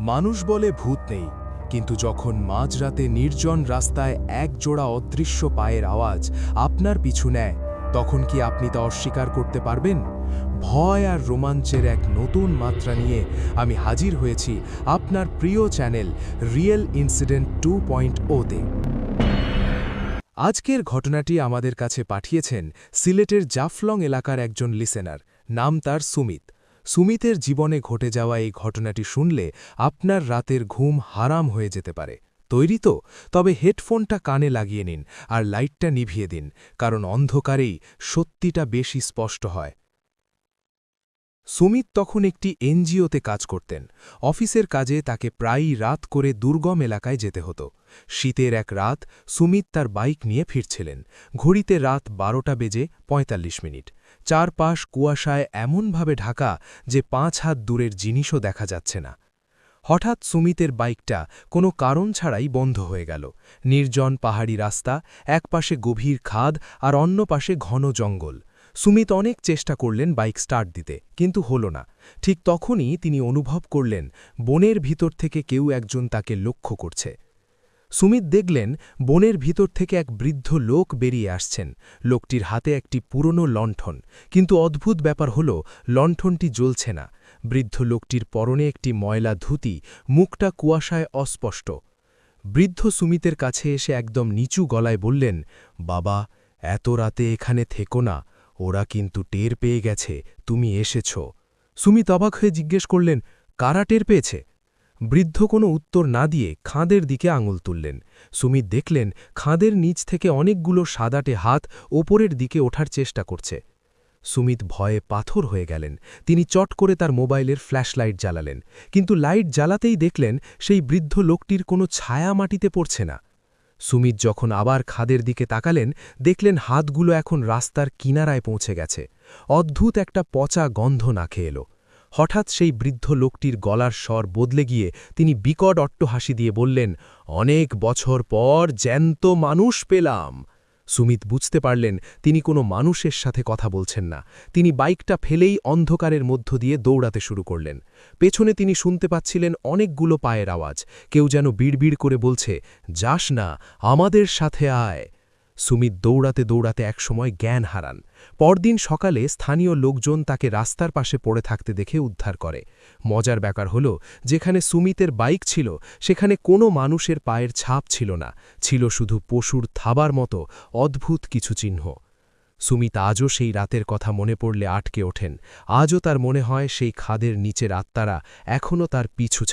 মানুষ বলে ভূত নেই, কিন্তু যখন মাঝরাতে নির্জন রাস্তায় এক জোড়া অদৃশ্য পায়ের আওয়াজ আপনার পিছু নেয়, তখন কি আপনি তা অস্বীকার করতে পারবেন? ভয় আর রোমাঞ্চের এক নতুন মাত্রা নিয়ে আমি হাজির হয়েছি আপনার প্রিয় চ্যানেল রিয়েল ইনসিডেন্ট 2.0-তে। আজকের ঘটনাটি আমাদের কাছে পাঠিয়েছেন সিলেটের জাফলং এলাকার একজন লিসেনার, নাম তার সুমিত। সুমিতের জীবনে ঘটে যাওয়া এই ঘটনাটি শুনলে আপনার রাতের ঘুম হারাম হয়ে যেতে পারে। তৈরি তো? তবে হেডফোনটা কানে লাগিয়ে নিন আর লাইটটা নিভিয়ে দিন, কারণ অন্ধকারেই সত্যিটা বেশি স্পষ্ট হয়। সুমিত তখন একটি এনজিওতে কাজ করতেন। অফিসের কাজে তাকে প্রায়ই রাত করে দুর্গম এলাকায় যেতে হতো। শীতের এক রাত সুমিত তার বাইক নিয়ে ফিরছিলেন। ঘড়িতে রাত 12টা বেজে 45 মিনিট। চারপাশ কুয়াশায় এমনভাবে ঢাকা যে 5 হাত দূরের জিনিসও দেখা যাচ্ছে না। হঠাৎ সুমিতের বাইকটা কোনো কারণ ছাড়াই বন্ধ হয়ে গেল। নির্জন পাহাড়ি রাস্তা, একপাশে গভীর খাদ আর অন্য পাশে ঘন জঙ্গল। সুমিত অনেক চেষ্টা করলেন বাইক স্টার্ট দিতে, কিন্তু হল না। ঠিক তখনই তিনি অনুভব করলেন বনের ভিতর থেকে কেউ একজন তাকে লক্ষ্য করছে। সুমিত দেখলেন বনের ভিতর থেকে এক বৃদ্ধ লোক বেরিয়ে আসছেন। লোকটির হাতে একটি পুরনো লণ্ঠন, কিন্তু অদ্ভুত ব্যাপার হল লণ্ঠনটি জ্বলছে না। বৃদ্ধ লোকটির পরনে একটি ময়লা ধুতি, মুখটা কুয়াশায় অস্পষ্ট। বৃদ্ধ সুমিতের কাছে এসে একদম নিচু গলায় বললেন, বাবা, এত রাতে এখানে থেকো না, ওরা কিন্তু টের পেয়ে গেছে তুমি এসেছ। সুমিত অবাক হয়ে জিজ্ঞেস করলেন, কারা টের পেয়েছে? বৃদ্ধ কোনো উত্তর না দিয়ে খাঁদের দিকে আঙুল তুললেন। সুমিত দেখলেন খাঁদের নিচ থেকে অনেকগুলো সাদাটে হাত ওপরের দিকে ওঠার চেষ্টা করছে। সুমিত ভয়ে পাথর হয়ে গেলেন। তিনি চট করে তার মোবাইলের ফ্ল্যাশলাইট জ্বালালেন, কিন্তু লাইট জ্বালাতেই দেখলেন সেই বৃদ্ধ লোকটির কোনো ছায়া মাটিতে পড়ছে না। সুমিত যখন আবার খাদের দিকে তাকালেন, দেখলেন হাতগুলো এখন রাস্তার কিনারায় পৌঁছে গেছে। অদ্ভুত একটা পচা গন্ধ নাকে এলো। হঠাৎ সেই বৃদ্ধ লোকটির গলার স্বর বদলে গিয়ে তিনি বিকট অট্টহাসি দিয়ে বললেন, অনেক বছর পর জ্যান্ত মানুষ পেলাম। সুমিত বুঝতে পারলেন তিনি কোনো মানুষের সাথে কথা বলছেন না। তিনি বাইকটা ফেলেই অন্ধকারের মধ্য দিয়ে দৌড়াতে শুরু করলেন। পেছনে তিনি শুনতে পাচ্ছিলেন অনেকগুলো পায়ের আওয়াজ। কেউ যেন বিড়বিড় করে বলছে, যাস না, আমাদের সাথে আয়। সুমিত দৌড়াতে দৌড়াতে একসময় জ্ঞান হারান। পরদিন সকালে স্থানীয় লোকজন তাকে রাস্তার পাশে পড়ে থাকতে দেখে উদ্ধার করে। মজার ব্যাপার হল, যেখানে সুমিতের বাইক ছিল সেখানে কোনো মানুষের পায়ের ছাপ ছিল না, ছিল শুধু পশুর থাবার মতো অদ্ভুত কিছু চিহ্ন। সুমিত আজও সেই রাতের কথা মনে পড়লে আটকে ওঠেন। আজও তার মনে হয় সেই খাদের নিচের আত্মারা এখনও তার পিছু ছাড়ে।